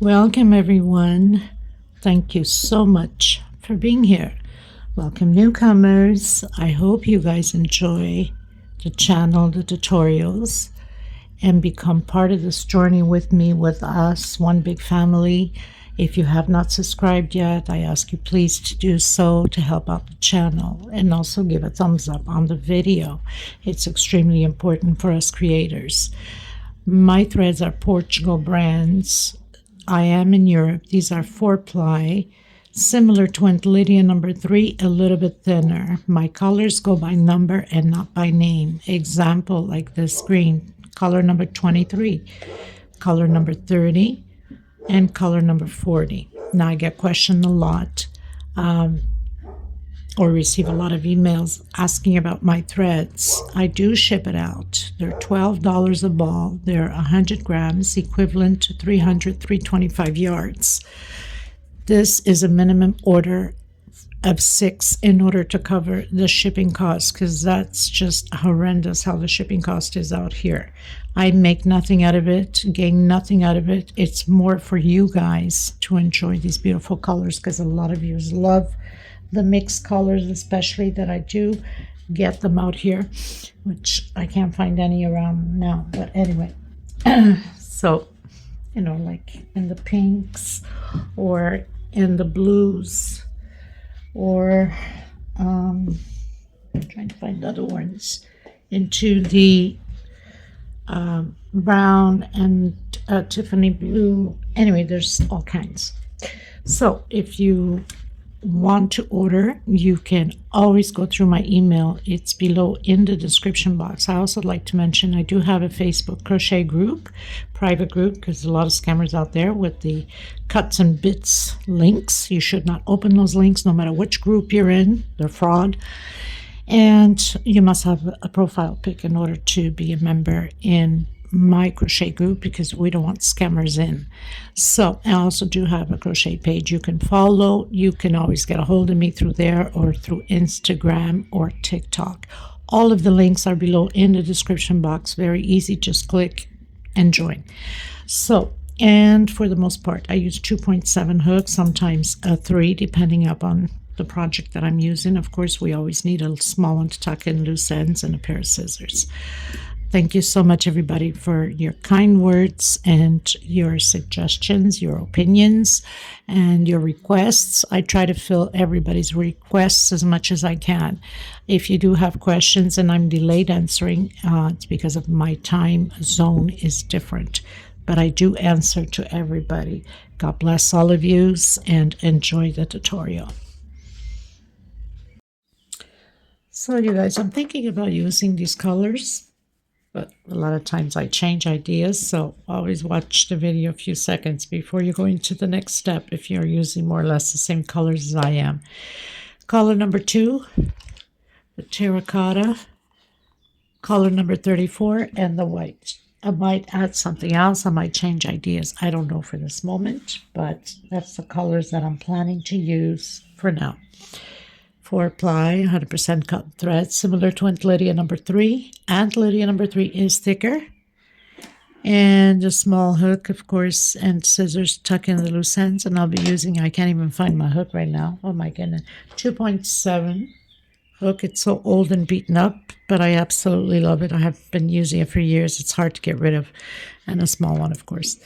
Welcome everyone. Thank you so much for being here. Welcome newcomers. I hope you guys enjoy the channel, the tutorials, and become part of this journey with me, with us, one big family. If you have not subscribed yet, I ask you please to do so to help out the channel, and also give a thumbs up on the video. It's extremely important for us creators. My threads are Portugal brands. I am in Europe. These are 4-ply, similar to Aunt Lydia number 3, a little bit thinner. My colors go by number and not by name. Example, like this green, color number 23, color number 30, and color number 40. Now I get questioned a lot, or receive a lot of emails asking about my threads. I do ship it out. They're $12 a ball. They're 100 grams, equivalent to 325 yards. This is a minimum order of 6 in order to cover the shipping cost, because that's just horrendous how the shipping cost is out here. I make nothing out of it, gain nothing out of it. It's more for you guys to enjoy these beautiful colors, because a lot of you love the mixed colors, especially that I do get them out here, which I can't find any around now. But anyway, so, you know, like in the pinks or in the blues, or I'm trying to find other ones, into the brown and Tiffany blue. Anyway, there's all kinds. So if you want to order, you can always go through my email. It's below in the description box. I also like to mention I do have a Facebook crochet group, private group, because a lot of scammers out there with the cuts and bits links. You should not open those links no matter which group you're in. They're fraud. And you must have a profile pic in order to be a member in my crochet group, because we don't want scammers in. So I also do have a crochet page you can follow. You can always get a hold of me through there, or through Instagram or TikTok. All of the links are below in the description box. Very easy, just click and join. So, and for the most part I use 2.7 hooks, sometimes a 3, depending upon the project that I'm using. Of course, we always need a small one to tuck in loose ends, and a pair of scissors. Thank you so much, everybody, for your kind words and your suggestions, your opinions, and your requests. I try to fill everybody's requests as much as I can. If you do have questions and I'm delayed answering, it's because of my time zone is different. But I do answer to everybody. God bless all of you, and enjoy the tutorial. So, you guys, I'm thinking about using these colors, but a lot of times I change ideas, so always watch the video a few seconds before you go into the next step if you're using more or less the same colors as I am. Color number 2, the terracotta, color number 34, and the white. I might add something else. I might change ideas. I don't know for this moment, but that's the colors that I'm planning to use for now. 4-ply, 100% cotton thread, similar to Aunt Lydia number 3. Aunt Lydia number 3 is thicker. And a small hook, of course, and scissors tuck in the loose ends. And I'll be using, I can't even find my hook right now. Oh my goodness. 2.7 hook. It's so old and beaten up, but I absolutely love it. I have been using it for years. It's hard to get rid of. And a small one, of course.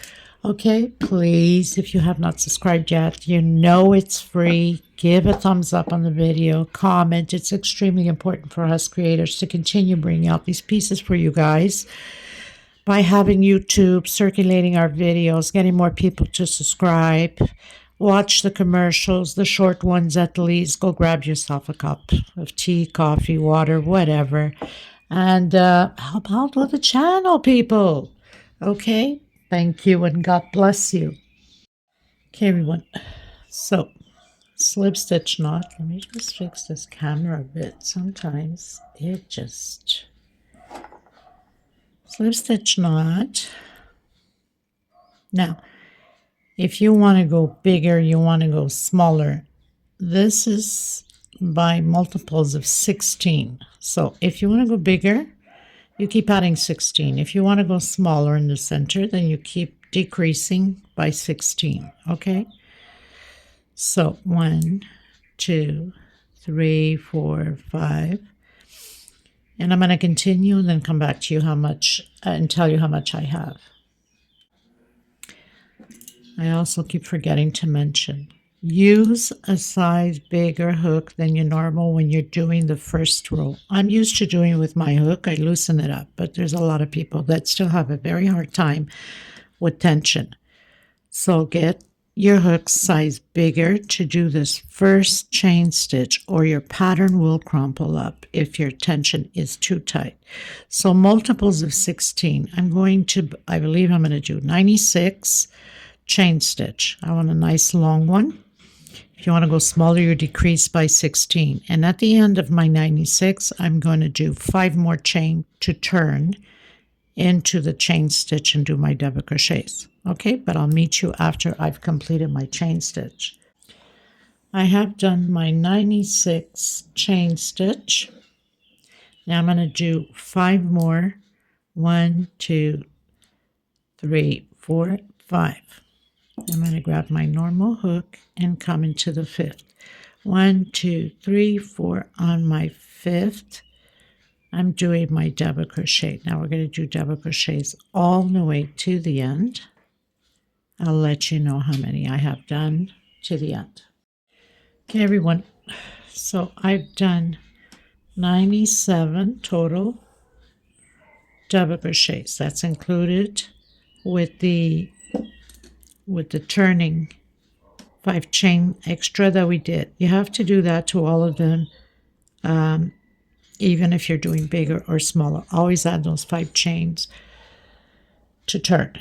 Okay, please, if you have not subscribed yet, you know it's free. Give a thumbs up on the video, comment. It's extremely important for us creators to continue bringing out these pieces for you guys by having YouTube circulating our videos, getting more people to subscribe. Watch the commercials, the short ones at least. Go grab yourself a cup of tea, coffee, water, whatever, and help out with the channel, people. Okay? Thank you, and God bless you. Okay, everyone. So, slip stitch knot. Let me just fix this camera a bit. Sometimes it just... Slip stitch knot. Now, if you want to go bigger, you want to go smaller, this is by multiples of 16. So, if you want to go bigger, you keep adding 16. If you want to go smaller in the center, then you keep decreasing by 16. Okay, so 1, 2, 3, 4, 5, and I'm going to continue and then come back to you how much and tell you how much I have. I also keep forgetting to mention, use a size bigger hook than your normal when you're doing the first row. I'm used to doing it with my hook. I loosen it up, but there's a lot of people that still have a very hard time with tension. So get your hook size bigger to do this first chain stitch, or your pattern will crumple up if your tension is too tight. So multiples of 16. I believe I'm going to do 96 chain stitch. I want a nice long one. If you want to go smaller, you decrease by 16. And at the end of my 96, I'm going to do 5 more chain to turn into the chain stitch and do my double crochets. Okay, but I'll meet you after I've completed my chain stitch. I have done my 96 chain stitch. Now I'm going to do 5 more. 1, 2, 3, 4, 5. I'm going to grab my normal hook and come into the 5th. 1, 2, 3, 4. On my 5th, I'm doing my double crochet. Now we're going to do double crochets all the way to the end. I'll let you know how many I have done to the end. Okay, everyone. So I've done 97 total double crochets. That's included with the turning 5 chain extra that we did. You have to do that to all of them, even if you're doing bigger or smaller. Always add those 5 chains to turn.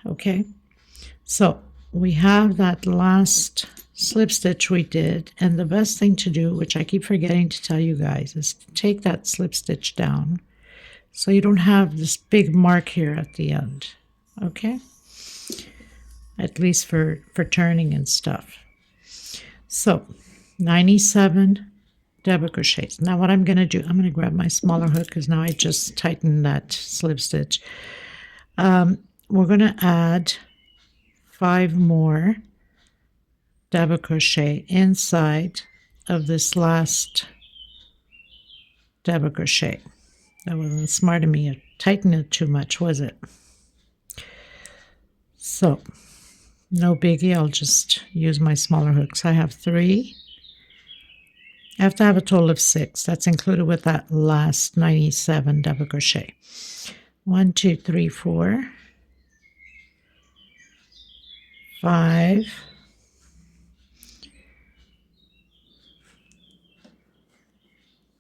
Okay, so we have that last slip stitch we did, and the best thing to do, which I keep forgetting to tell you guys, is to take that slip stitch down so you don't have this big mark here at the end. Okay, at least for turning and stuff. So 97 double crochets. Now what I'm going to do, I'm going to grab my smaller hook because now I just tightened that slip stitch. We're going to add 5 more double crochet inside of this last double crochet. That wasn't smart of me to tighten it too much, was it? So no biggie, I'll just use my smaller hooks. I have 3. I have to have a total of 6. That's included with that last 97 double crochet. 1, 2, 3, 4, 5,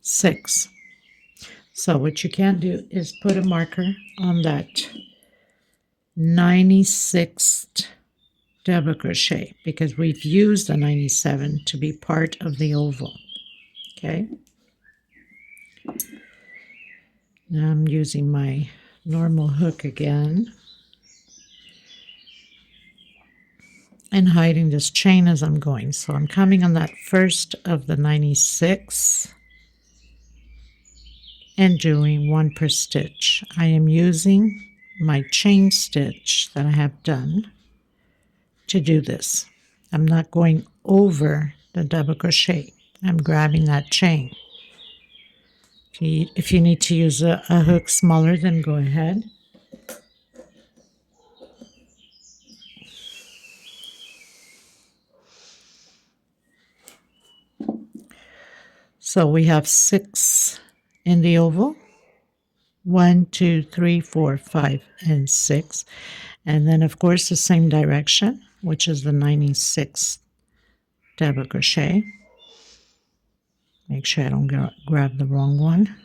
6. So what you can do is put a marker on that 96th double crochet, because we've used the 97 to be part of the oval. Okay, now I'm using my normal hook again and hiding this chain as I'm going. So I'm coming on that first of the 96 and doing 1 per stitch. I am using my chain stitch that I have done to do this. I'm not going over the double crochet. I'm grabbing that chain. If you need to use a hook smaller, then go ahead. So we have 6 in the oval. 1, 2, 3, 4, 5, and 6. And then, of course, the same direction, which is the 96th double crochet. Make sure I don't grab the wrong one.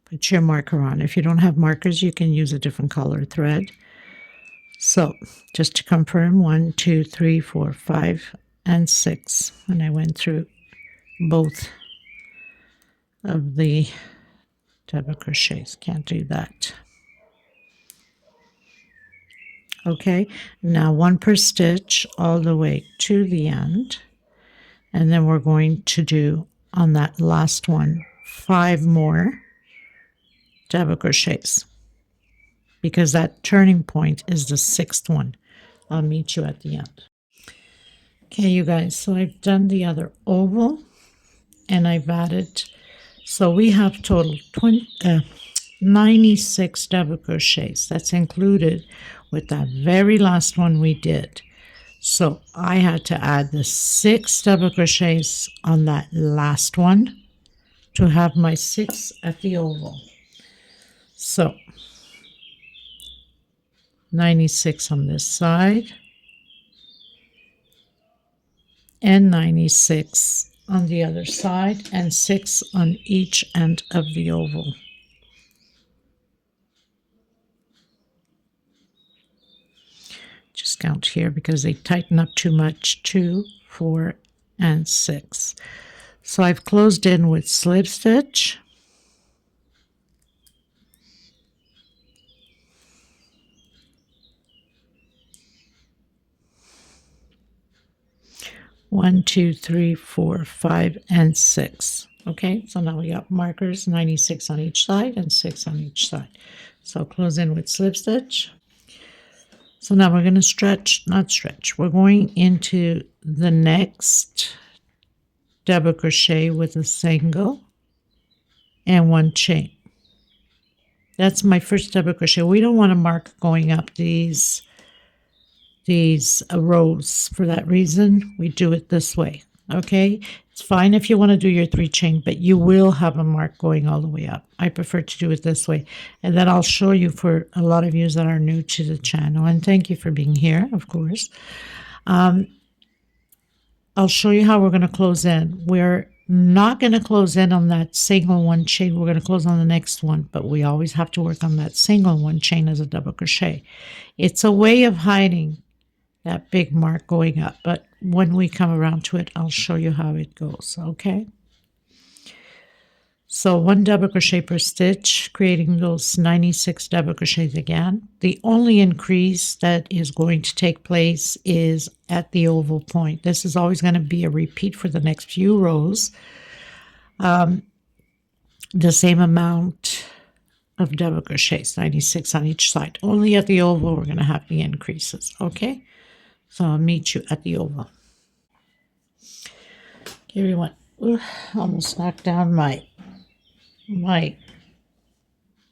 Put your marker on. If you don't have markers, you can use a different color thread. So just to confirm, 1, 2, 3, 4, 5, and 6. And I went through both of the double crochets. Can't do that. Okay, now 1 per stitch all the way to the end, and then we're going to do on that last one 5 more double crochets. because that turning point is the 6th one. I'll meet you at the end. Okay, you guys, so I've done the other oval and I've added, so we have total 96 double crochets. That's included with that very last one we did. So I had to add the 6 double crochets on that last one to have my 6 at the oval. So 96 on this side and 96 on the other side, and 6 on each end of the oval. Just count here because they tighten up too much. 2, 4, and 6. So I've closed in with slip stitch. One, 2, 3, 4, 5, and 6. Okay, so now we got markers 96 on each side and 6 on each side. So close in with slip stitch. So now we're going to stretch, not stretch, we're going into the next double crochet with a single and 1 chain. That's my first double crochet. We don't want to mark going up these rows. For that reason, we do it this way. Okay, it's fine if you want to do your 3 chain, but you will have a mark going all the way up. I prefer to do it this way, and then I'll show you for a lot of you that are new to the channel, and thank you for being here, of course. I'll show you how we're going to close in. We're not going to close in on that single 1 chain. We're going to close on the next one, but we always have to work on that single 1 chain as a double crochet. It's a way of hiding that big mark going up, but when we come around to it, I'll show you how it goes. Okay, so 1 double crochet per stitch, creating those 96 double crochets again. The only increase that is going to take place is at the oval point. This is always going to be a repeat for the next few rows. The same amount of double crochets, 96 on each side. Only at the oval we're going to have the increases. Okay, so I'll meet you at the oval. Okay, everyone. Ooh, almost knocked down my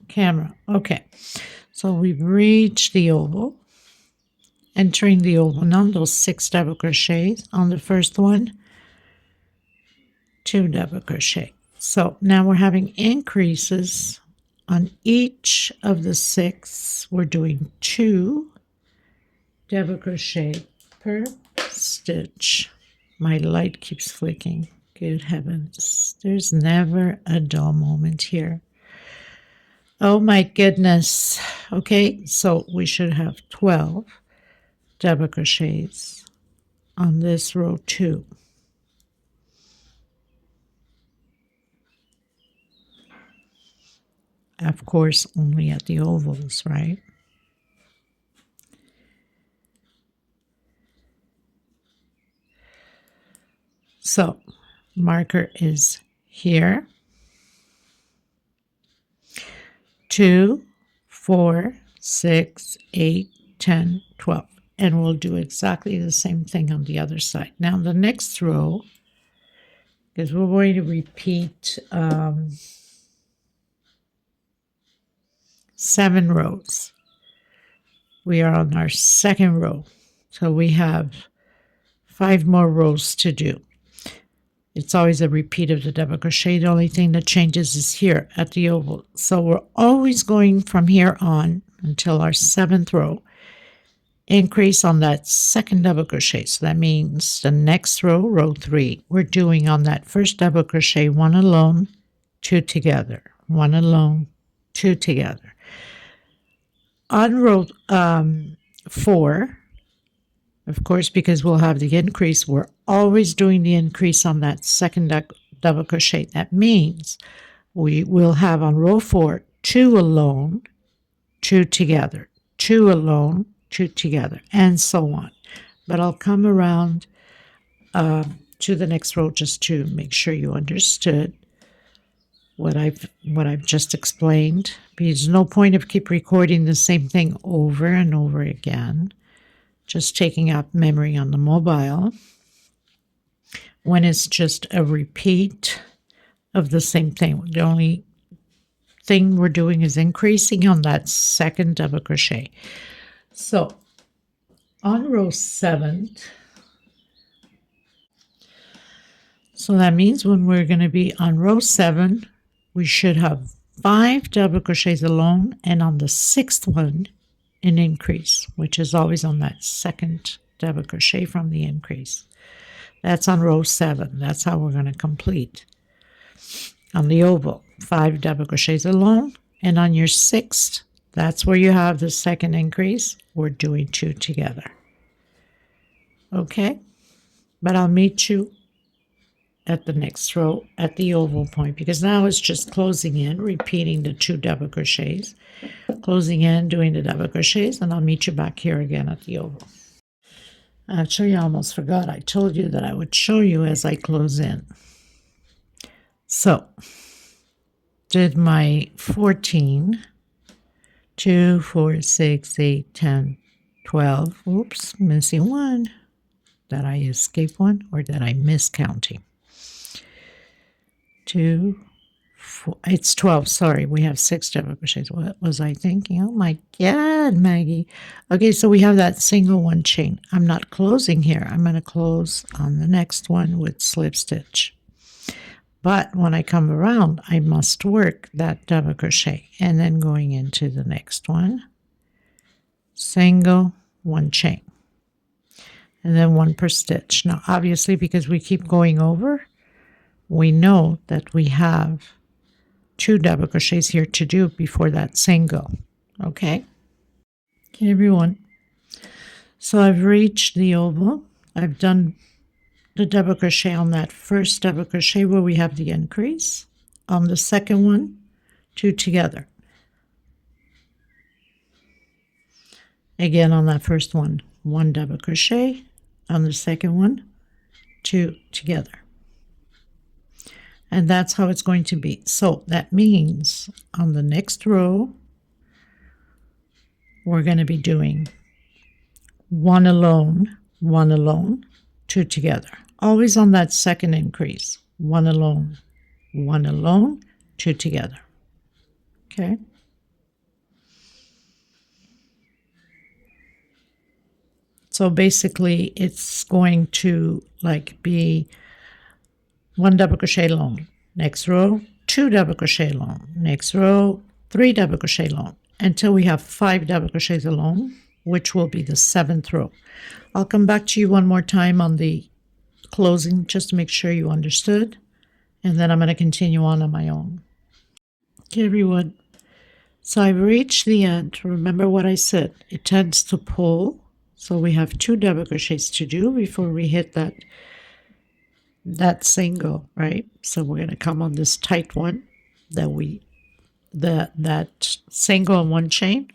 camera. Okay, so we've reached the oval. Entering the oval now, those 6 double crochets on the first one, 2 double crochet. So now we're having increases on each of the 6. We're doing 2 double crochet per stitch. My light keeps flicking. Good heavens, there's never a dull moment here. Oh my goodness. Okay, so we should have 12 double crochets on this row 2. Of course, only at the ovals, right? So marker is here. 2, 4, 6, 8, 10, 12. And we'll do exactly the same thing on the other side. Now the next row, because we're going to repeat 7 rows. We are on our 2nd row. So we have 5 more rows to do. It's always a repeat of the double crochet. The only thing that changes is here at the oval. So we're always going from here on until our 7th row. Increase on that 2nd double crochet. So that means the next row, row 3, we're doing on that first double crochet 1 alone, 2 together, 1 alone, 2 together. On row 4, of course, because we'll have the increase, we're always doing the increase on that 2nd double crochet. That means we will have on row 4, 2 alone, 2 together, 2 alone, 2 together, and so on. But I'll come around to the next row just to make sure you understood. what I've just explained. There's no point of keep recording the same thing over and over again, just taking up memory on the mobile when it's just a repeat of the same thing. The only thing we're doing is increasing on that second double crochet. So on row 7, so that means when we're going to be on row 7, we should have 5 double crochets alone, and on the 6th one an increase, which is always on that second double crochet from the increase. That's on row 7. That's how we're going to complete. On the oval, 5 double crochets alone, and on your 6th, that's where you have the second increase. We're doing 2 together. Okay, but I'll meet you at the next row at the oval point, because now it's just closing in, repeating the 2 double crochets, closing in, doing the double crochets, and I'll meet you back here again at the oval. Actually, I almost forgot. I told you that I would show you as I close in. So, did my 14, 2, 4, 6, 8, 10, 12. Oops, missing one. Did I escape one or did I miss counting? 2, 4, it's 12. Sorry, we have 6 double crochets. What was I thinking? Oh my God, Maggie. Okay, so we have that single one chain. I'm not closing here. I'm going to close on the next one with slip stitch. But when I come around, I must work that double crochet and then going into the next one, single, one chain, and then 1 per stitch. Now, obviously, because we keep going over, we know that we have 2 double crochets here to do before that single. Okay, everyone. So I've reached the oval. I've done the double crochet on that first double crochet where we have the increase. On the second one, 2 together. Again on that first one, 1 double crochet. On the second one, 2 together. And that's how it's going to be. So that means on the next row, we're going to be doing 1 alone, 2 together. Always on that second increase. 1 alone, 2 together. Okay. So basically it's going to like be 1 double crochet alone. Next row, 2 double crochet alone. Next row, 3 double crochet alone until we have 5 double crochets alone, which will be the 7th row. I'll come back to you one more time on the closing just to make sure you understood, and then I'm going to continue on my own. Okay, everyone. So I've reached the end. Remember what I said. It tends to pull. So we have 2 double crochets to do before we hit that single, right? So we're going to come on this tight one that single on 1 chain,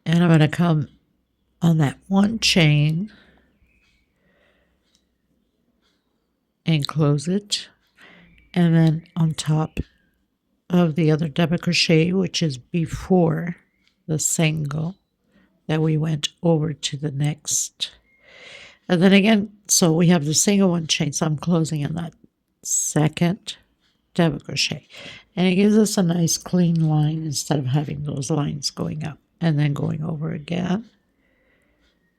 and I'm going to come on that 1 chain and close it, and then on top of the other double crochet, which is before the single that we went over to the next. And then again, so we have the single 1 chain, so I'm closing on that second double crochet, and it gives us a nice clean line instead of having those lines going up and then going over again.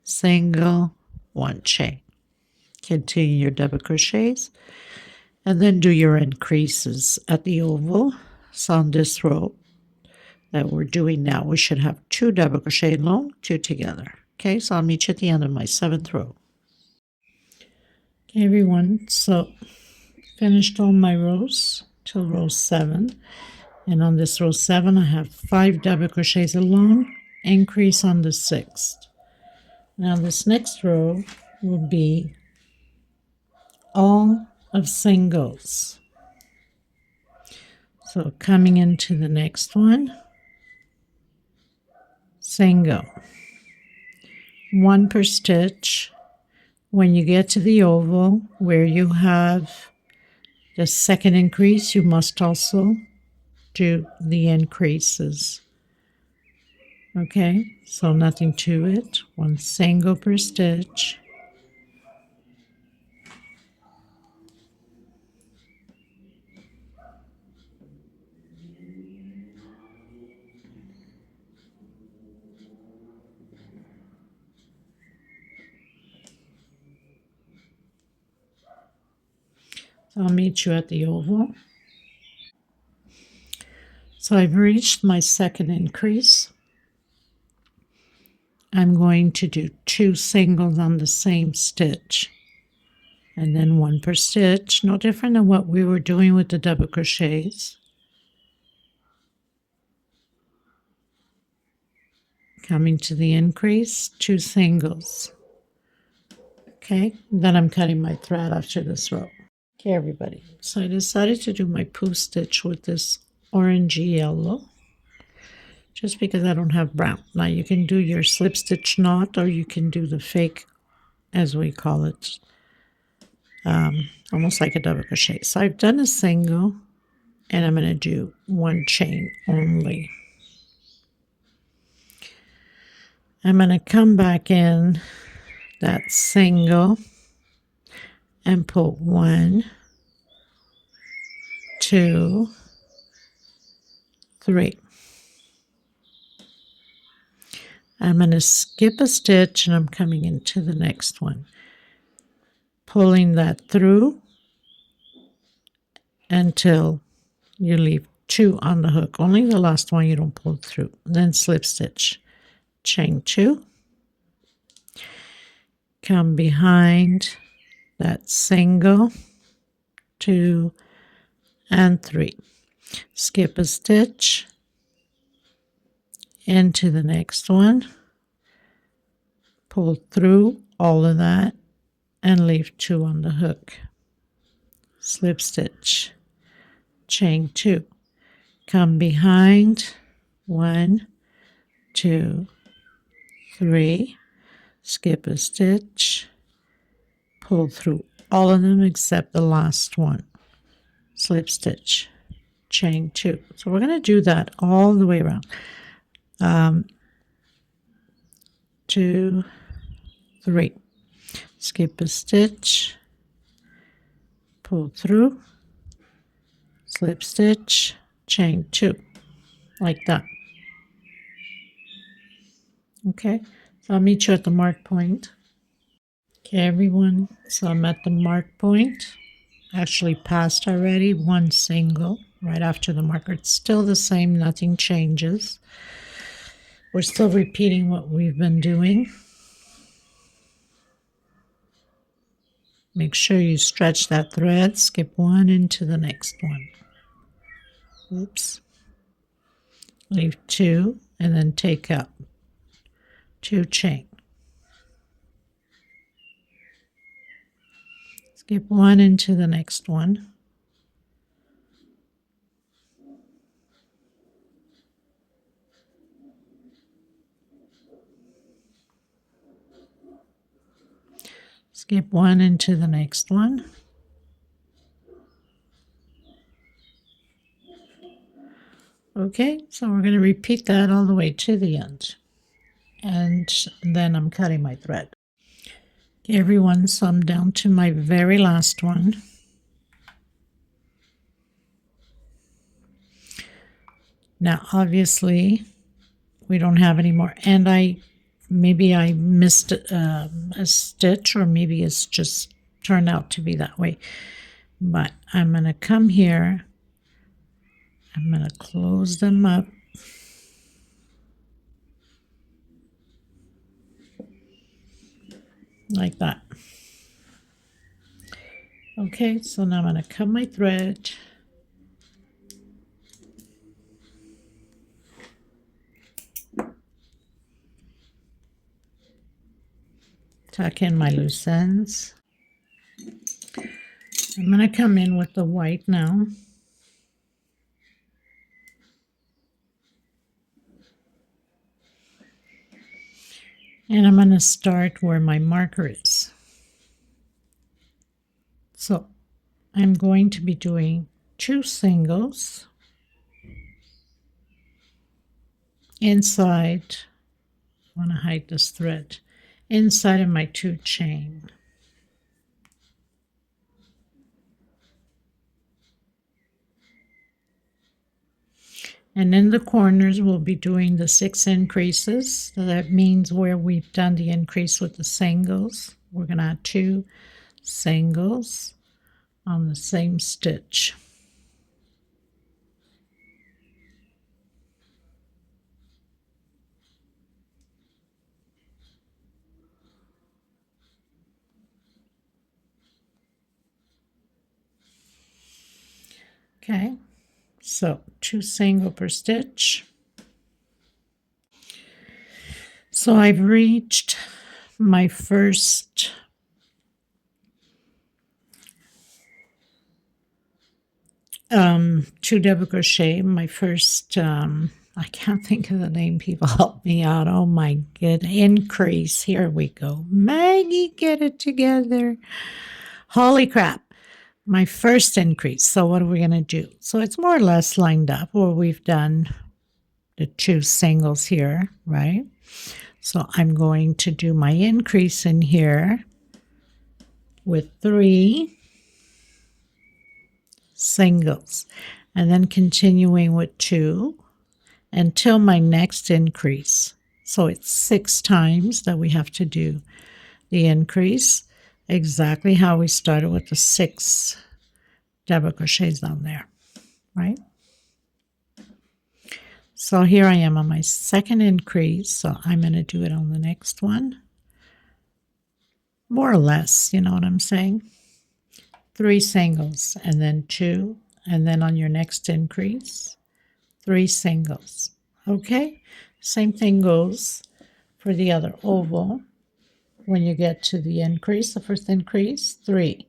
Single 1 chain. Continue your double crochets and then do your increases at the oval. So on this row that we're doing now, we should have 2 double crochet alone, 2 together. Okay, so I'll meet you at the end of my 7th row. Okay, everyone, so finished all my rows till row 7, and on this row 7 I have 5 double crochets alone, increase on the 6th. Now this next row will be all of singles. So coming into the next one, single, 1 per stitch. When you get to the oval where you have the second increase, you must also do the increases. Okay, so nothing to it, one single per stitch. So I'll meet you at the oval. So I've reached my second increase. I'm going to do 2 singles on the same stitch, and then 1 per stitch, no different than what we were doing with the double crochets. Coming to the increase, 2 singles. Okay, then I'm cutting my thread after this row. Okay, everybody, so I decided to do my poof stitch with this orangey yellow, just because I don't have brown. Now you can do your slip stitch knot, or you can do the fake, as we call it, almost like a double crochet. So I've done a single, and I'm going to do 1 chain only. I'm going to come back in that single and pull 1, 2, 3. I'm going to skip a stitch, and I'm coming into the next one, pulling that through until you leave 2 on the hook. Only the last one you don't pull through. Then slip stitch, chain 2, come behind that single, 2 and 3, skip a stitch into the next one, pull through all of that and leave 2 on the hook, slip stitch, chain 2, come behind, 1, 2, 3, skip a stitch, pull through all of them except the last one, slip stitch, chain 2. So we're going to do that all the way around. 2, 3, skip a stitch, pull through, slip stitch, chain 2, like that. Okay, so I'll meet you at the mark point. Okay, everyone, so I'm at the mark point. Actually passed already, 1 single right after the marker. It's still the same, nothing changes. We're still repeating what we've been doing. Make sure you stretch that thread, skip 1 into the next one. Oops. Leave 2 and then take up 2 chain. Skip 1 into the next one. Skip 1 into the next one. Okay, so we're going to repeat that all the way to the end. And then I'm cutting my thread. Okay, everyone, so I'm down to my very last one. Now, obviously, we don't have any more. And maybe I missed a stitch, or maybe it's just turned out to be that way. But I'm going to come here. I'm going to close them up. Like that. Okay, so now I'm going to cut my thread. Tuck in my loose ends. I'm going to come in with the white now. And I'm going to start where my marker is. So I'm going to be doing 2 singles inside. I want to hide this thread inside of my 2 chain. And in the corners, we'll be doing the 6 increases. So that means where we've done the increase with the singles, we're going to add 2 singles on the same stitch. Okay, so 2 single per stitch. So I've reached my first two double crochet, my first I can't think of the name, people help me out. Oh my good, increase. Here we go. Maggie, get it together. Holy crap. My first increase. So what are we going to do? So it's more or less lined up where we've done the 2 singles here, right? So I'm going to do my increase in here with 3 singles and then continuing with 2 until my next increase. So it's 6 times that we have to do the increase, exactly how we started with the 6 double crochets down there, right? So here I am on my second increase, so I'm going to do it on the next one. More or less, you know what I'm saying? 3 singles and then 2, and then on your next increase, 3 singles. Okay? Same thing goes for the other oval. When you get to the increase, the first increase, 3.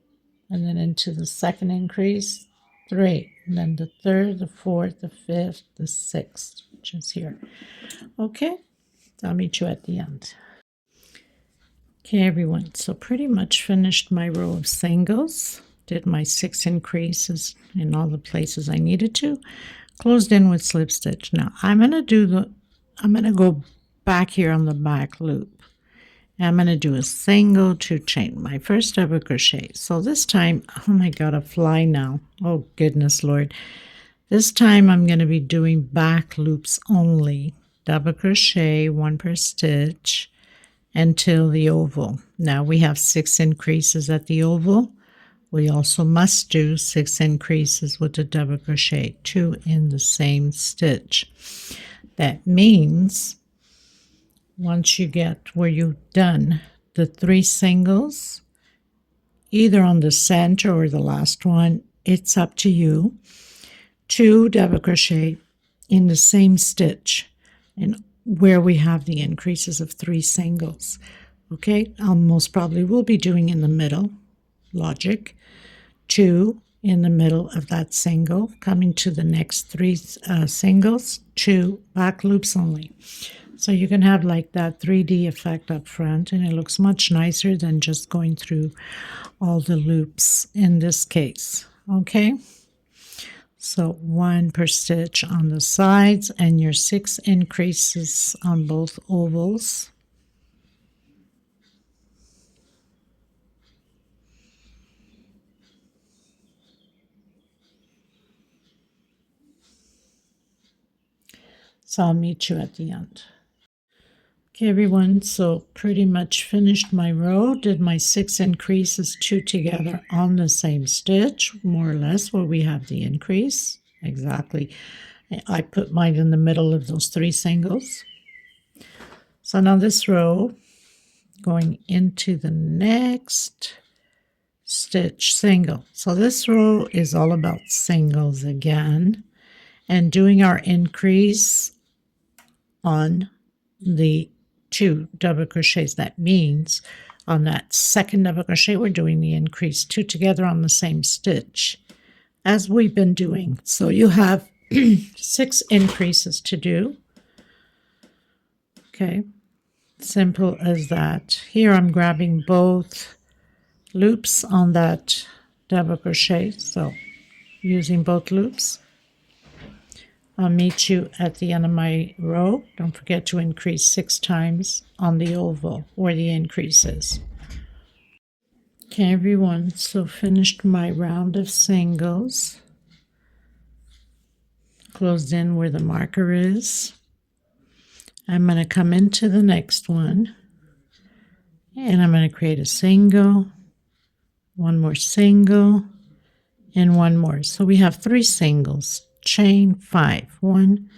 And then into the second increase, 3. And then the third, the fourth, the fifth, the sixth, which is here. Okay? I'll meet you at the end. Okay, everyone. So pretty much finished my row of singles. Did my 6 increases in all the places I needed to. Closed in with slip stitch. Now I'm going to go back here on the back loop. I'm going to do a single 2 chain, my first double crochet. So this time, oh my God, a fly now. Oh goodness Lord. This time I'm going to be doing back loops only. Double crochet, 1 per stitch until the oval. Now we have 6 increases at the oval. We also must do 6 increases with the double crochet, 2 in the same stitch. That means once you get where you've done the 3 singles, either on the center or the last one, it's up to you, 2 double crochet in the same stitch and where we have the increases of 3 singles. Okay, I most probably will be doing in the middle, logic, 2 in the middle of that single, coming to the next 3 singles, 2 back loops only. So you can have like that 3D effect up front, and it looks much nicer than just going through all the loops in this case. Okay, so 1 per stitch on the sides and your 6 increases on both ovals. So I'll meet you at the end. Okay, everyone, so pretty much finished my row, did my 6 increases 2 together on the same stitch, more or less where we have the increase. Exactly. I put mine in the middle of those 3 singles. So now this row, going into the next stitch single. So this row is all about singles again, and doing our increase on the 2 double crochets. That means on that second double crochet we're doing the increase 2 together on the same stitch as we've been doing. So you have 6 increases to do. Okay, simple as that. Here I'm grabbing both loops on that double crochet, so using both loops. I'll meet you at the end of my row. Don't forget to increase 6 times on the oval where the increase is. Okay, everyone, so finished my round of singles. Closed in where the marker is. I'm going to come into the next one, and I'm going to create a single, one more single, and one more. So we have 3 singles. Chain 5. 1,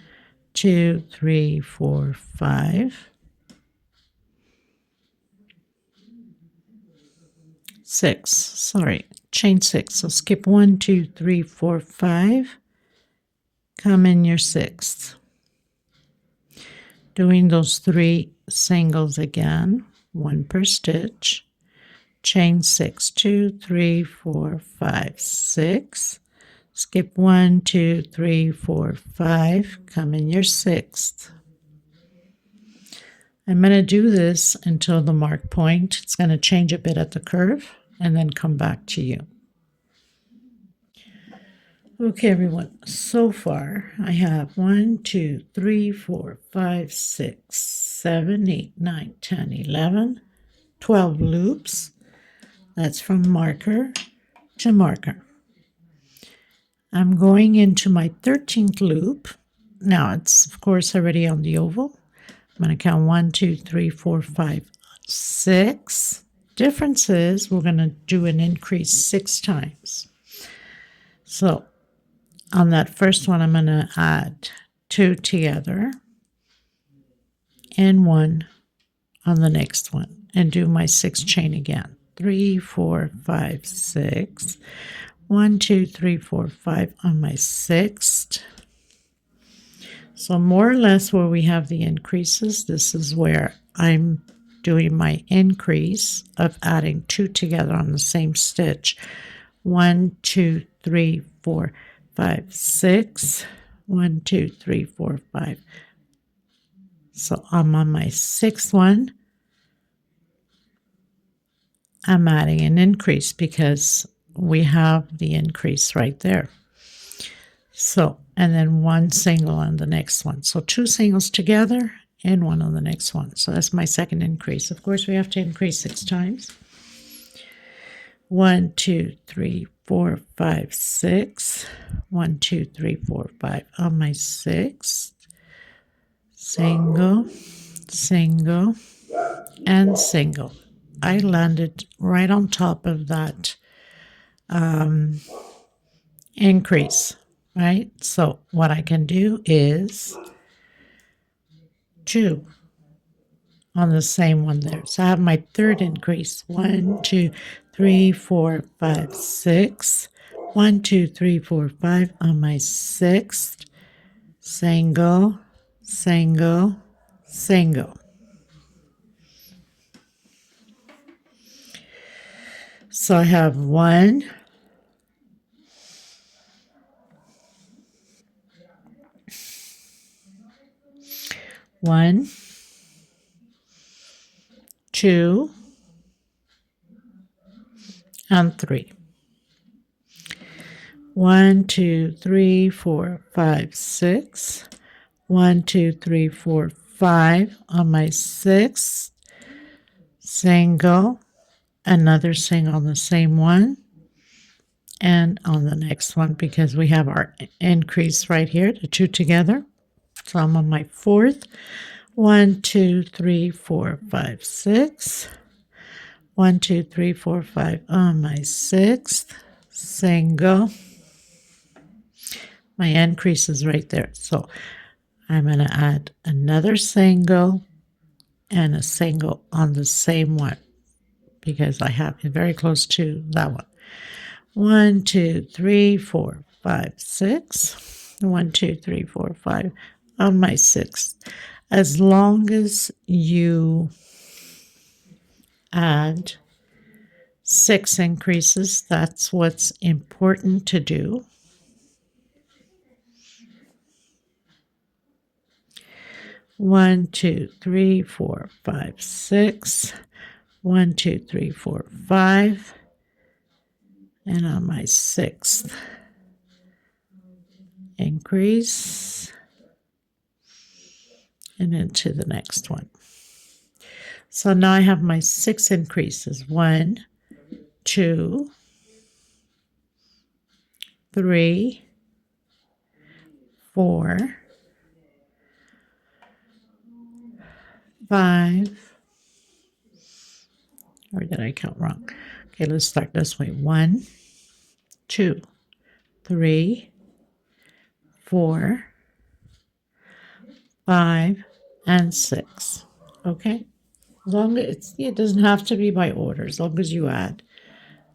2, 3, 4, 5. 6. Sorry, chain 6. So skip 1, 2, 3, 4, 5. Come in your 6th. Doing those 3 singles again, 1 per stitch. Chain 6, 2, 3, 4, 5, 6. Skip 1, 2, 3, 4, 5. Come in your 6th. I'm going to do this until the mark point. It's going to change a bit at the curve and then come back to you. Okay, everyone, so far I have 1, 2, 3, 4, 5, 6, 7, 8, 9, 10, 11, 12 loops. That's from marker to marker. I'm going into my 13th loop. Now it's, of course, already on the oval. I'm going to count 1, 2, 3, 4, 5, 6. Difference is we're going to do an increase 6 times. So on that first one, I'm going to add 2 together and 1 on the next one and do my 6 chain again. 3, 4, 5, 6. 1, 2, 3, 4, 5 on my 6th. So more or less where we have the increases, this is where I'm doing my increase of adding 2 together on the same stitch. 1, 2, 3, 4, 5, 6. 1, 2, 3, 4, 5. So I'm on my 6th one. I'm adding an increase because we have the increase right there. So, and then 1 single on the next one. So 2 singles together and 1 on the next one. So that's my second increase. Of course, we have to increase 6 times. 1, 2, 3, 4, 5, 6. 1, 2, 3, 4, 5 on my 6th. Single, single, and single. I landed right on top of that increase, right? So what I can do is 2 on the same one there. So I have my third increase. 1, 2, 3, 4, 5, 6. 1, 2, 3, 4, 5 on my 6th. Single, single, single. So I have 1, 1, 2, and 3. 1, 2, 3, 4, 5, 6. 1, 2, 3, 4, 5 on my 6th. Single, another single on the same one, and on the next one because we have our increase right here, the 2 together. So I'm on my 4th. 1, 2, 3, 4, 5, 6. 1, 2, 3, 4, 5 on my 6th. Single. My increase is right there. So I'm going to add another single and a single on the same one because I have it very close to that one. 1, 2, 3, 4, 5, 6. 1, 2, 3, 4, 5 on my 6th. As long as you add 6 increases, that's what's important to do. One, 2, 3, 4, 5, 6. 1, 2, 3, 4, 5. And on my 6th increase and into the next one. So now I have my 6 increases. 1, 2, 3, 4, 5, or did I count wrong? Okay, let's start this way. 1, 2, 3, 4, 5, and 6. Okay? As long as it doesn't have to be by order, as long as you add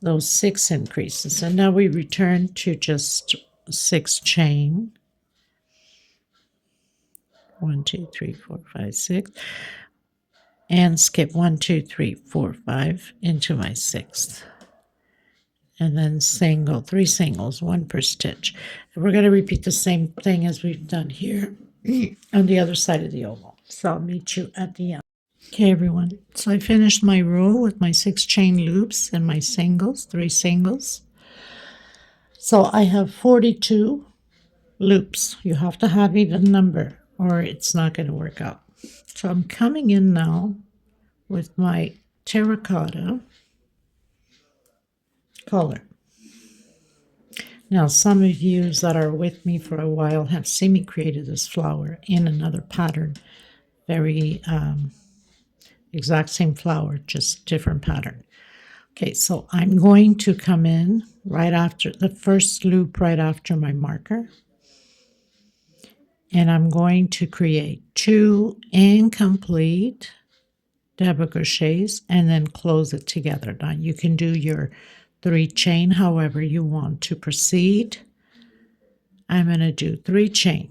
those 6 increases. And now we return to just 6 chain. 1, 2, 3, 4, 5, 6. And skip 1, 2, 3, 4, 5 into my 6th. And then single, 3 singles, 1 per stitch. And we're going to repeat the same thing as we've done here on the other side of the oval. So I'll meet you at the end. Okay, everyone. So I finished my row with my 6 chain loops and my singles, 3 singles. So I have 42 loops. You have to have even number or it's not going to work out. So I'm coming in now with my terracotta color. Now, some of you that are with me for a while have seen me created this flower in another pattern. Very exact same flower, just different pattern. Okay, so I'm going to come in right after the first loop, right after my marker. And I'm going to create 2 incomplete double crochets and then close it together. Now you can do your 3 chain however you want to proceed. I'm going to do 3 chain.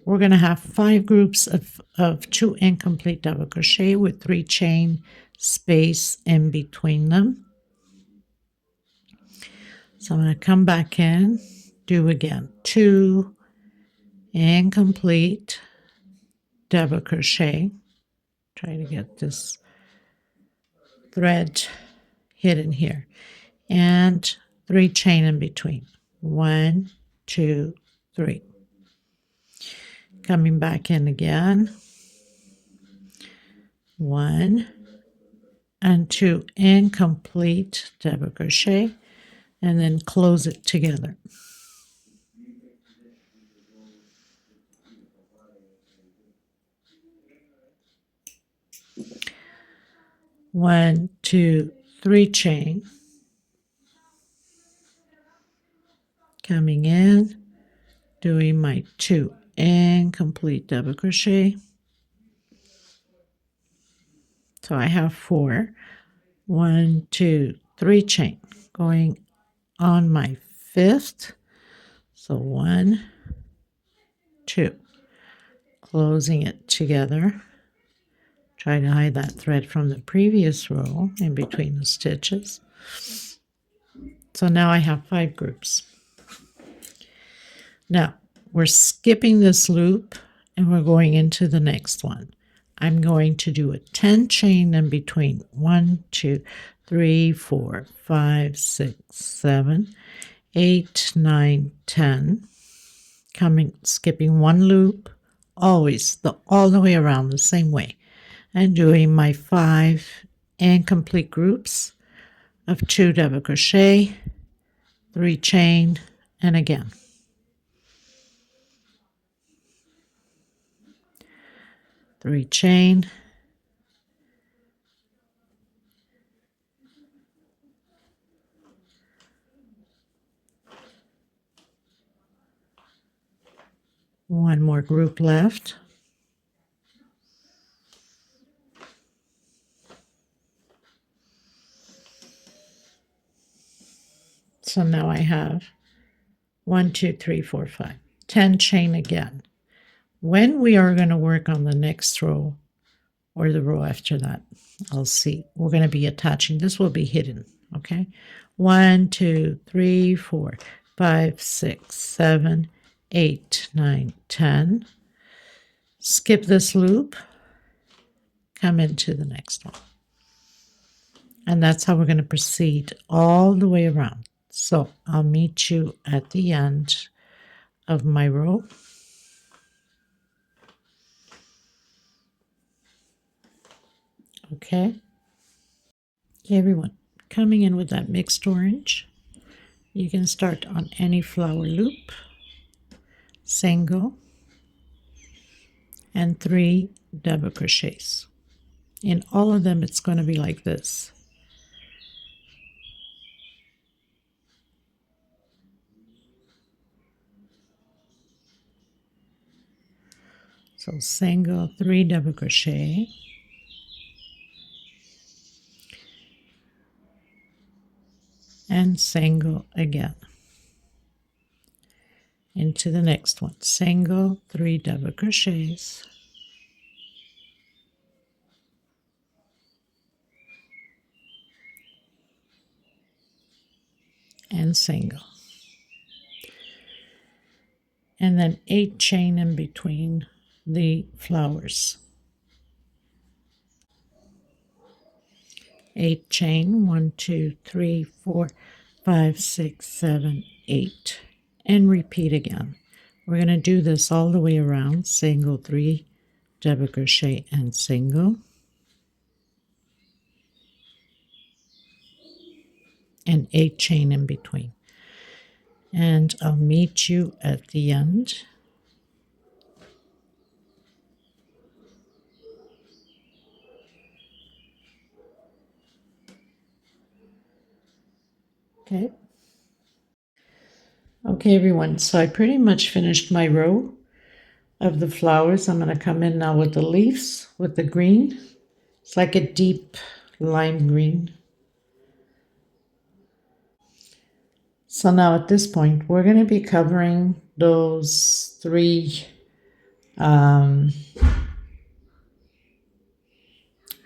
We're going to have 5 groups of 2 incomplete double crochet with 3 chain space in between them. So I'm going to come back in, do again 2 incomplete double crochet. Try to get this thread hidden here. And 3 chain in between. 1, 2, 3. Coming back in again. 1 and 2 incomplete double crochet and then close it together. One, 2, 3 chain. Coming in, doing my 2 incomplete double crochet. So I have 4. 1, 2, 3 chain going on my 5th. So 1, 2, closing it together. Try to hide that thread from the previous row in between the stitches. So now I have 5 groups. Now we're skipping this loop and we're going into the next one. I'm going to do a 10 chain in between. 1, 2, 3, 4, 5, 6, 7, 8, 9, 10. Skipping 1 loop, always all the way around the same way. And doing my 5 incomplete groups of 2 double crochet, 3 chain, and again. Three chain, one more group left. So now I have 1, 2, 3, 4, 5, 10 chain again. When we are going to work on the next row or the row after that, I'll see. We're going to be attaching. This will be hidden, okay? 1, 2, 3, 4, 5, 6, 7, 8, 9, 10. Skip this loop. Come into the next one. And that's how we're going to proceed all the way around. So I'll meet you at the end of my row. Okay. Okay, everyone, coming in with that mixed orange. You can start on any flower loop, single, and 3 double crochets. In all of them, it's going to be like this. So single, 3 double crochet, and single again. Into the next one, single, 3 double crochets, and single. And then 8 chain in between the flowers. 8 chain, 1, 2, 3, 4, 5, 6, 7, 8, and repeat again. We're going to do this all the way around, single, 3 double crochet, and single, and 8 chain in between. And I'll meet you at the end. Okay. Okay, everyone, so I pretty much finished my row of the flowers. I'm going to come in now with the leaves, with the green. It's like a deep lime green. So now at this point, we're going to be covering those 3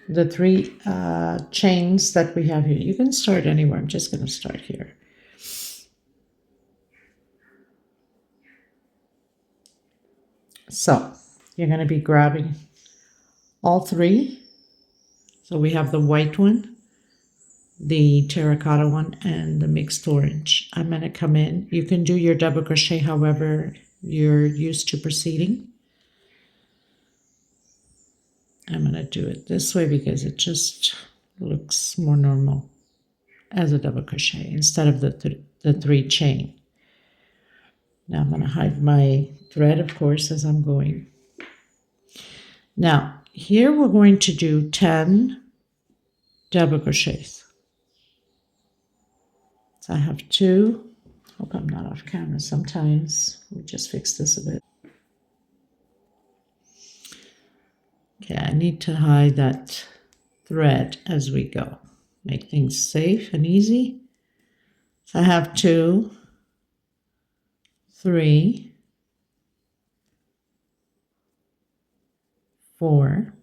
the 3 chains that we have here. You can start anywhere. I'm just going to start here. So you're going to be grabbing all 3. So we have the white one, the terracotta one, and the mixed orange. I'm going to come in. You can do your double crochet however you're used to proceeding. I'm going to do it this way because it just looks more normal as a double crochet instead of the 3 chain. Now I'm going to hide my thread, of course, as I'm going. Now here we're going to do 10 double crochets. So I have 2. Hope I'm not off camera sometimes. We just fix this a bit. Okay, I need to hide that thread as we go. Make things safe and easy. So I have 2, 3, 4,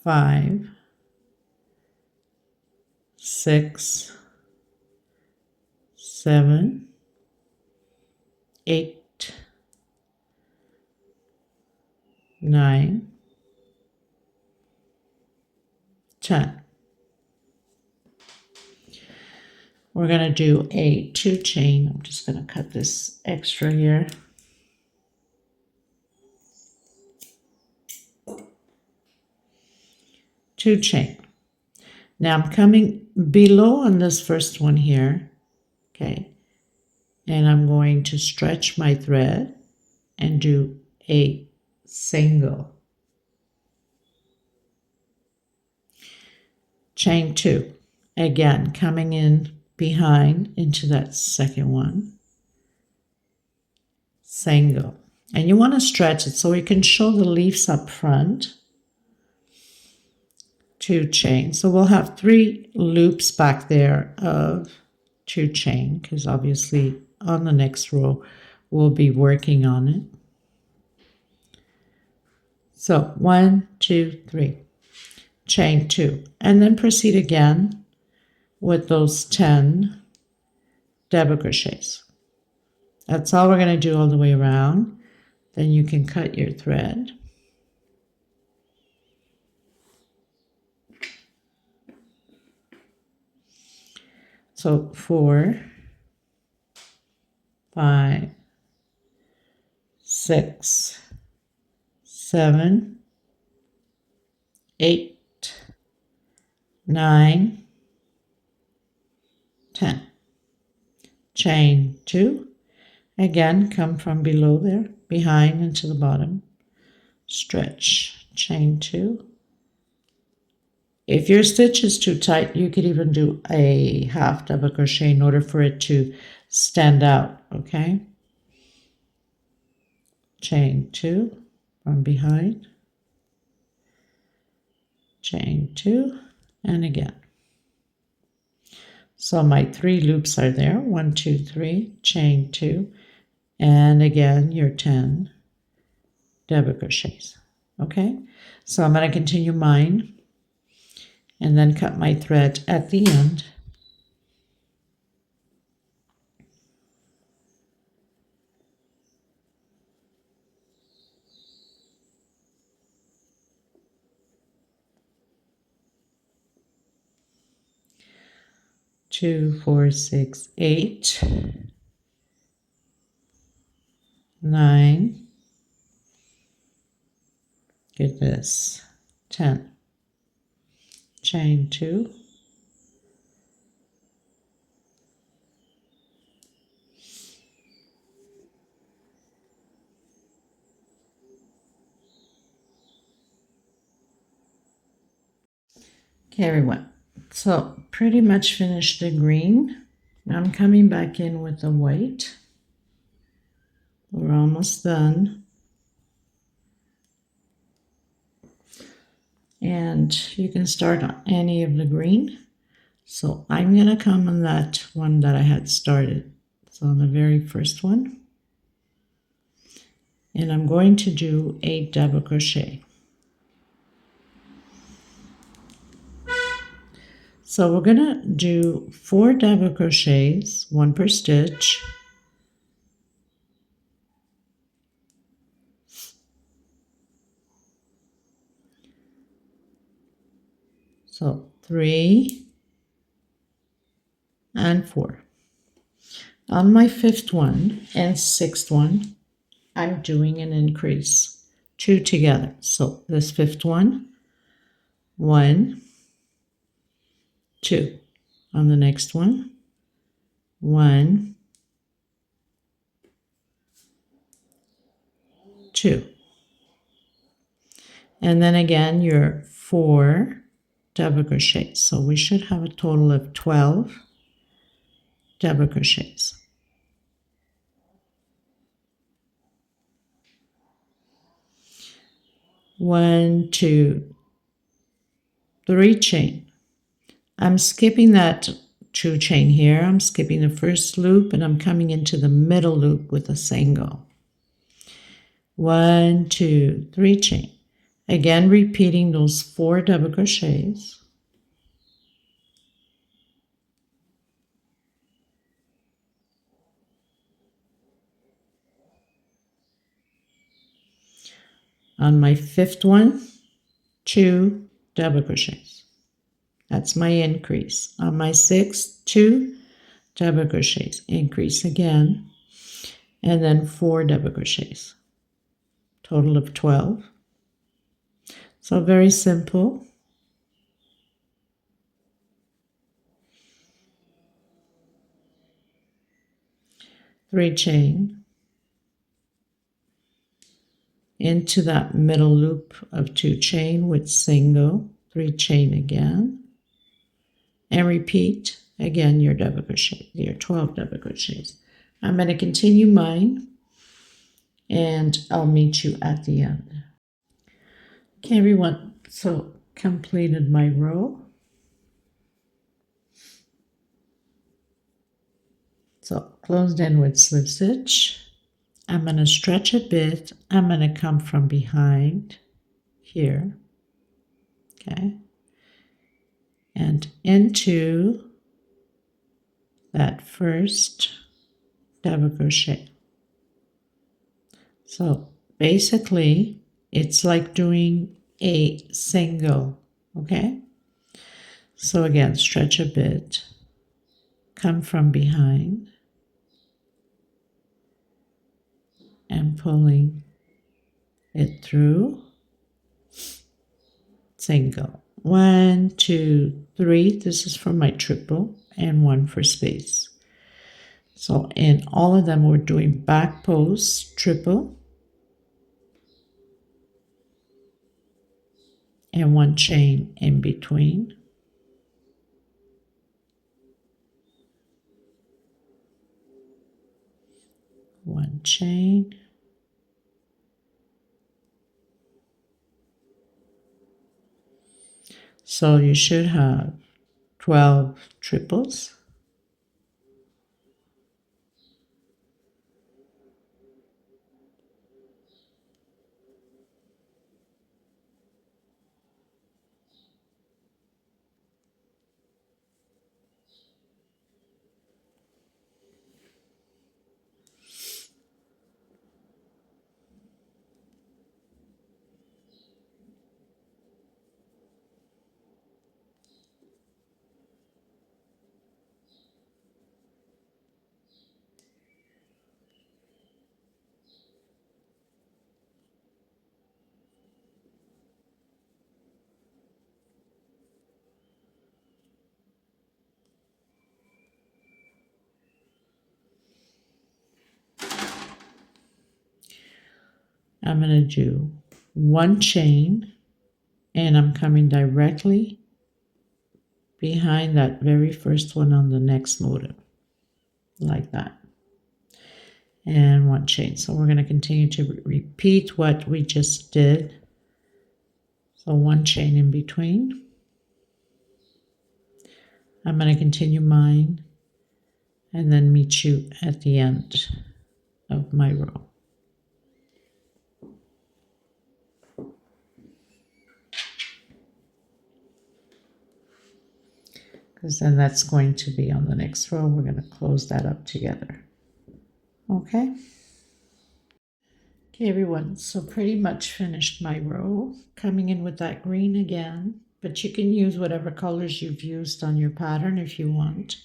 5, 6, 7, 8, 9, 10. We're going to do a 2 chain. I'm just going to cut this extra here. Two chain. Now I'm coming below on this first one here, okay, and I'm going to stretch my thread and do a single. Chain 2. Again, coming in behind into that second one. Single. And you want to stretch it so you can show the leaves up front. 2 chain. So we'll have 3 loops back there of 2 chain because obviously on the next row we'll be working on it. So 1, 2, 3, chain 2, and then proceed again with those 10 double crochets. That's all we're going to do all the way around. Then you can cut your thread. So 4, 5, 6, 7, 8, 9, 10. Chain 2. Again, come from below there, behind into the bottom. Stretch, chain 2. If your stitch is too tight, you could even do a half double crochet in order for it to stand out, okay? Chain 2 from behind. Chain 2, and again. So my 3 loops are there. 1, 2, 3, chain 2, and again your 10 double crochets, okay? So I'm going to continue mine and then cut my thread at the end. Two, 4, 6, 8, 9, get this, 10, chain 2, okay, everyone. So pretty much finished the green. Now I'm coming back in with the white. We're almost done. And you can start on any of the green. So I'm going to come on that one that I had started. So on the very first one. And I'm going to do a double crochet. So we're going to do 4 double crochets, 1 per stitch. So 3 and 4. On my 5th one and 6th one, I'm doing an increase, 2 together. So this 5th one, 1, 2. On the next one, 1, 2. And then again, your 4 double crochets. So we should have a total of 12 double crochets. 1, 2, 3 chain. I'm skipping that 2 chain here. I'm skipping the first loop and I'm coming into the middle loop with a single. 1, 2, 3 chain. Again, repeating those 4 double crochets. On my 5th one, 2 double crochets. That's my increase. On my 6th, 2 double crochets. Increase again. And then 4 double crochets. Total of 12. So very simple. Three chain into that middle loop of 2 chain with single, 3 chain again, and repeat again your double crochet, your 12 double crochets. I'm going to continue mine and I'll meet you at the end. Okay, everyone, so completed my row. So closed in with slip stitch. I'm going to stretch a bit. I'm going to come from behind here, okay, and into that first double crochet. So basically, it's like doing a single, okay? So again, stretch a bit, come from behind and pulling it through, single. 1, 2, 3. This is for my triple, and 1 for space. So in all of them, we're doing back post, triple, and 1 chain in between. One chain. So you should have 12 triples. I'm going to do 1 chain, and I'm coming directly behind that very first one on the next motive, like that, and 1 chain. So we're going to continue to repeat what we just did. So 1 chain in between. I'm going to continue mine and then meet you at the end of my row. Because then that's going to be on the next row. We're going to close that up together. Okay. Okay, everyone, so pretty much finished my row. Coming in with that green again, but you can use whatever colors you've used on your pattern if you want.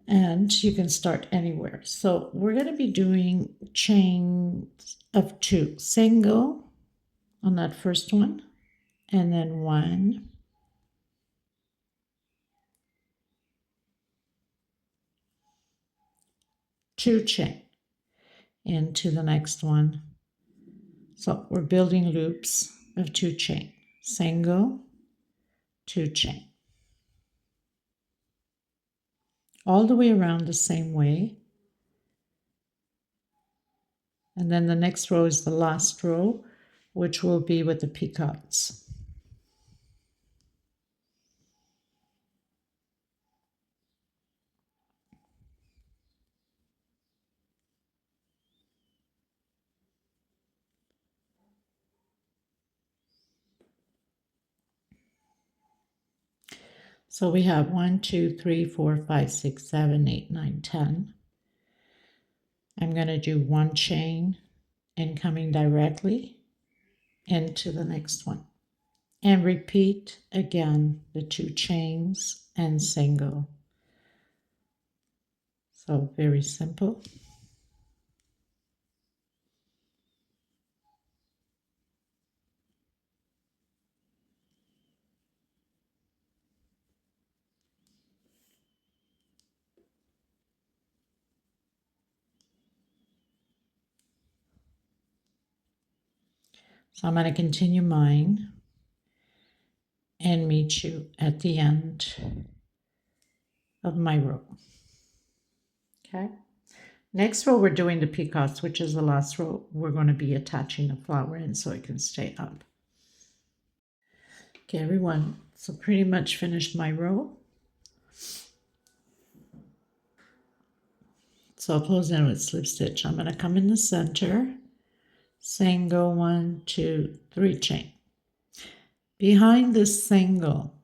And you can start anywhere. So we're going to be doing chains of 2, single on that first one, and then 1, 2 chain into the next one. So we're building loops of 2 chain, single, 2 chain, all the way around the same way. And then the next row is the last row, which will be with the peacocks. So we have 1, 2, 3, 4, 5, 6, 7, 8, 9, 10. I'm going to do 1 chain and coming directly into the next one. And repeat again the 2 chains and single. So very simple. So I'm going to continue mine and meet you at the end of my row. Okay. Next row, we're doing the peacocks, which is the last row. We're going to be attaching a flower in so it can stay up. Okay, everyone. So pretty much finished my row. So I'll close in with slip stitch. I'm going to come in the center, single, 1, 2, 3 chain. Behind this single,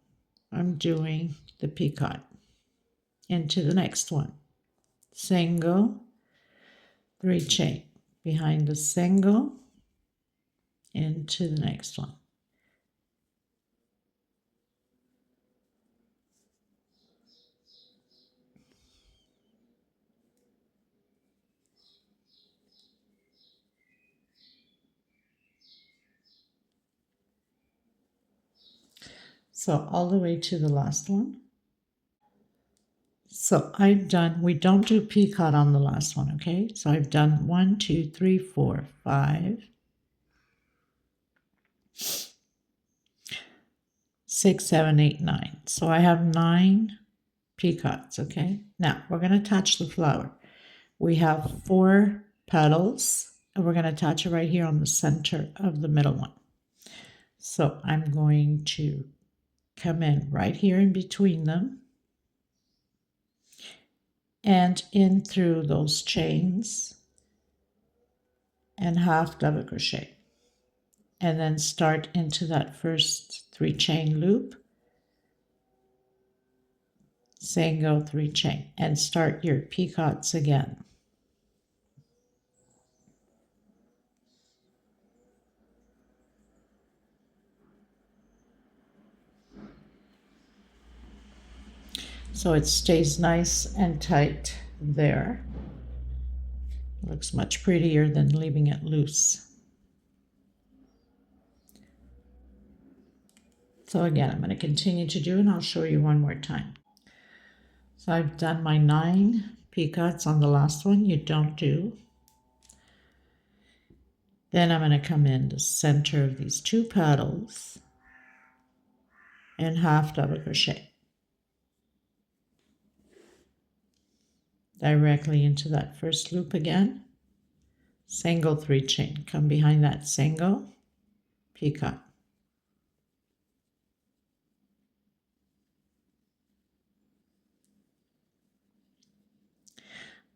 I'm doing the peacock into the next one. Single, 3 chain. Behind the single, into the next one. So all the way to the last one. So I've done, we don't do picot on the last one, okay? So I've done 1, 2, 3, 4, 5, 6, 7, 8, 9. So I have 9 picots, okay? Now we're going to attach the flower. We have 4 petals, and we're going to attach it right here on the center of the middle one. So I'm going to come in right here in between them and in through those chains and half double crochet, and then start into that first 3 chain loop, single 3 chain, and start your picots again. So it stays nice and tight there. Looks much prettier than leaving it loose. So again, I'm going to continue to do, and I'll show you one more time. So I've done my 9 picots on the last one. You don't do. Then I'm going to come in the center of these 2 petals and half double crochet directly into that first loop again, single 3 chain, come behind that single, picot.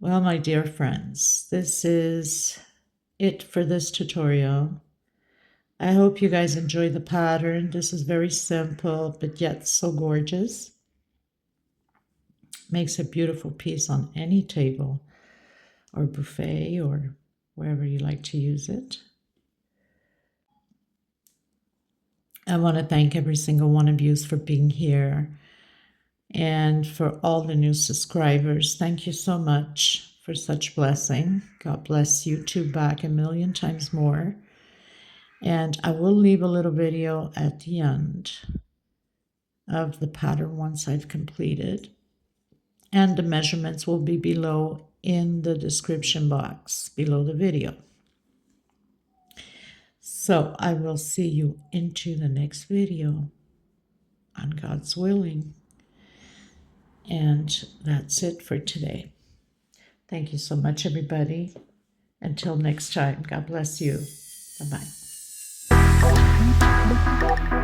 Well, my dear friends, this is it for this tutorial. I hope you guys enjoy the pattern. This is very simple, but yet so gorgeous. Makes a beautiful piece on any table or buffet or wherever you like to use it. I want to thank every single one of you for being here, and for all the new subscribers. Thank you so much for such blessing. God bless you too back 1,000,000 times more. And I will leave a little video at the end of the pattern once I've completed. And the measurements will be below in the description box below the video. So I will see you into the next video on God's willing. And that's it for today. Thank you so much, everybody. Until next time, God bless you. Bye-bye.